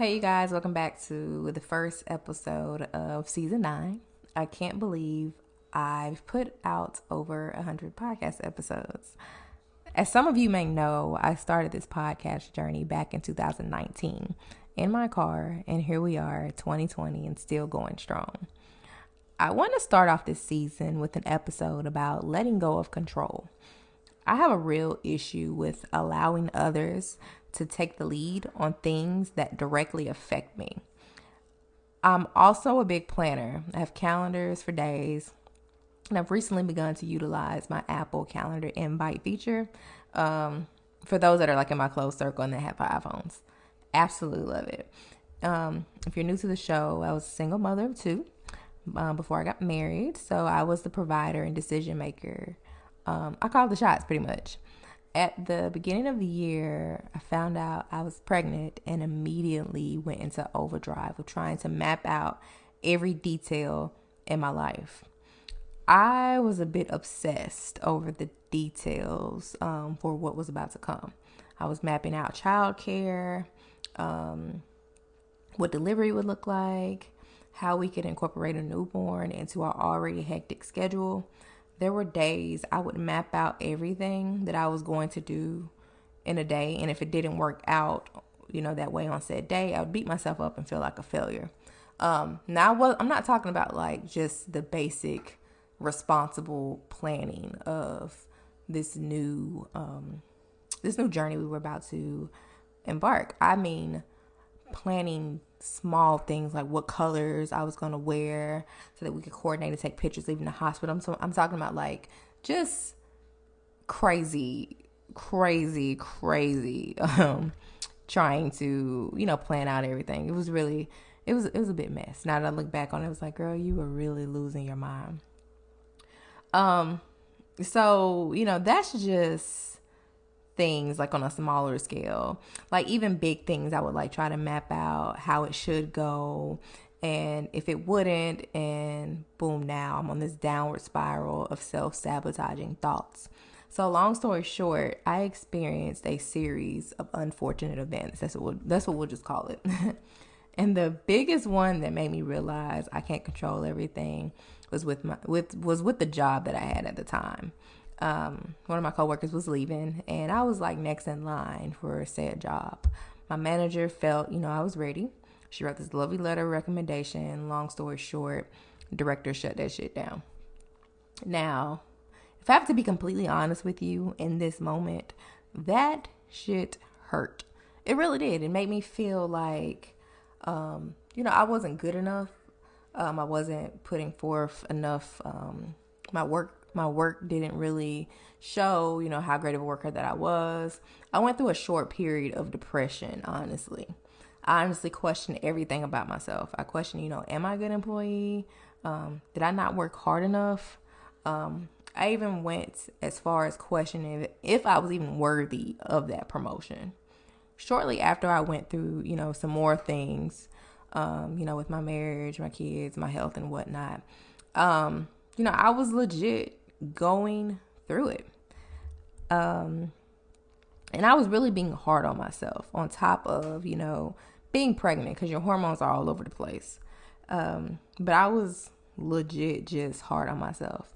Hey, you guys, welcome back to the first episode of season 9. I can't believe I've put out over 100 podcast episodes. As some of you may know, I started this podcast journey back in 2019 in my car, and here we are, 2020, and still going strong. I want to start off this season with an episode about letting go of control. I have a real issue with allowing others to take the lead on things that directly affect me. I'm also a big planner. I have calendars for days, and I've recently begun to utilize my Apple Calendar invite feature for those that are like in my close circle and that have iPhones. Absolutely love it. If you're new to the show, I was a single mother of two before I got married, so I was the provider and decision maker. I called the shots pretty much. At the beginning of the year, I found out I was pregnant and immediately went into overdrive of trying to map out every detail in my life. I was a bit obsessed over the details for what was about to come. I was mapping out childcare, what delivery would look like, how we could incorporate a newborn into our already hectic schedule. There were days I would map out everything that I was going to do in a day. And if it didn't work out, that way on said day, I would beat myself up and feel like a failure. I'm not talking about like just the basic responsible planning of this new journey we were about to embark. I mean, planning small things like what colors I was going to wear so that we could coordinate and take pictures leaving the hospital. I'm talking about like just crazy trying to, plan out everything. It was a bit mess. Now that I look back on it, it was like, girl, you were really losing your mind. So, that's just things like on a smaller scale. Like even big things I would like try to map out how it should go, and if it wouldn't, and boom, now I'm on this downward spiral of self-sabotaging thoughts. So long story short, I experienced a series of unfortunate events. That's what we'll just call it. And the biggest one that made me realize I can't control everything was with the job that I had at the time. One of my coworkers was leaving, and I was like next in line for a said job. My manager felt, I was ready. She wrote this lovely letter of recommendation. Long story short, director shut that shit down. Now, if I have to be completely honest with you in this moment, that shit hurt. It really did. It made me feel like, I wasn't good enough. I wasn't putting forth enough. My work didn't really show, how great of a worker that I was. I went through a short period of depression, honestly. I honestly questioned everything about myself. I questioned, am I a good employee? Did I not work hard enough? I even went as far as questioning if I was even worthy of that promotion. Shortly after I went through, some more things, with my marriage, my kids, my health and whatnot, I was legit going through it. And I was really being hard on myself on top of, being pregnant because your hormones are all over the place. But I was legit just hard on myself.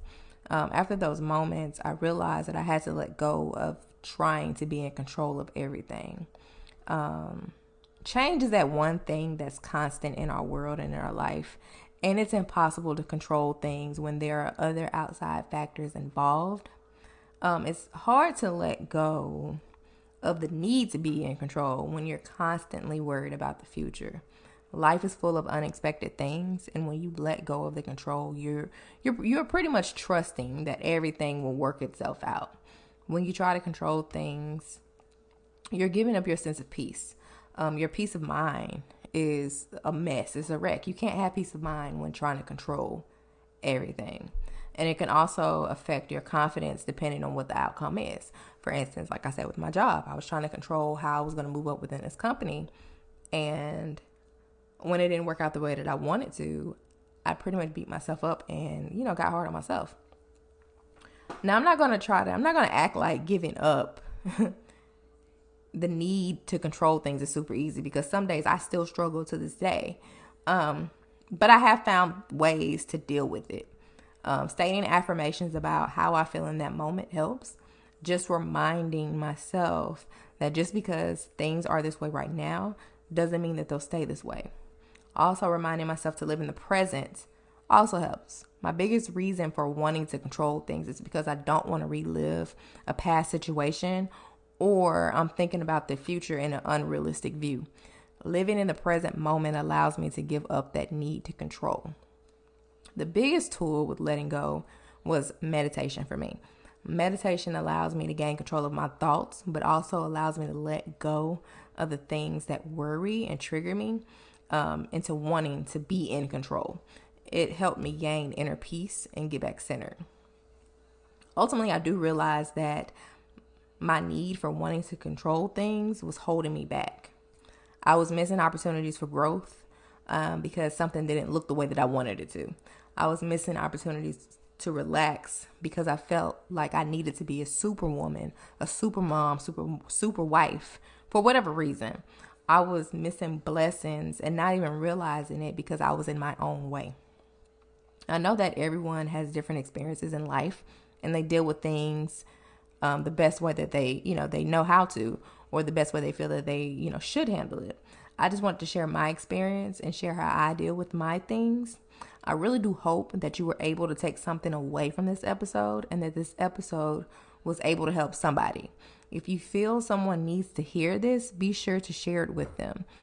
After those moments, I realized that I had to let go of trying to be in control of everything. Change is that one thing that's constant in our world and in our life. And it's impossible to control things when there are other outside factors involved. It's hard to let go of the need to be in control when you're constantly worried about the future. Life is full of unexpected things, and when you let go of the control, you're pretty much trusting that everything will work itself out. When you try to control things, you're giving up your sense of peace. Your peace of mind is a mess. It's a wreck. You can't have peace of mind when trying to control everything. And it can also affect your confidence depending on what the outcome is. For instance, like I said with my job, I was trying to control how I was going to move up within this company. And when it didn't work out the way that I wanted to, I pretty much beat myself up and, got hard on myself. Now, I'm not going to act like giving up the need to control things is super easy, because some days I still struggle to this day. But I have found ways to deal with it. Stating affirmations about how I feel in that moment helps. Just reminding myself that just because things are this way right now doesn't mean that they'll stay this way. Also, reminding myself to live in the present also helps. My biggest reason for wanting to control things is because I don't want to relive a past situation, or I'm thinking about the future in an unrealistic view. Living in the present moment allows me to give up that need to control. The biggest tool with letting go was meditation for me. Meditation allows me to gain control of my thoughts, but also allows me to let go of the things that worry and trigger me into wanting to be in control. It helped me gain inner peace and get back centered. Ultimately, I do realize that my need for wanting to control things was holding me back. I was missing opportunities for growth because something didn't look the way that I wanted it to. I was missing opportunities to relax because I felt like I needed to be a superwoman, a super mom, super wife for whatever reason. I was missing blessings and not even realizing it because I was in my own way. I know that everyone has different experiences in life, and they deal with things the best way that they know how to, or the best way they feel that they should handle it. I just want to share my experience and share how I deal with my things. I really do hope that you were able to take something away from this episode, and that this episode was able to help somebody. If you feel someone needs to hear this, be sure to share it with them.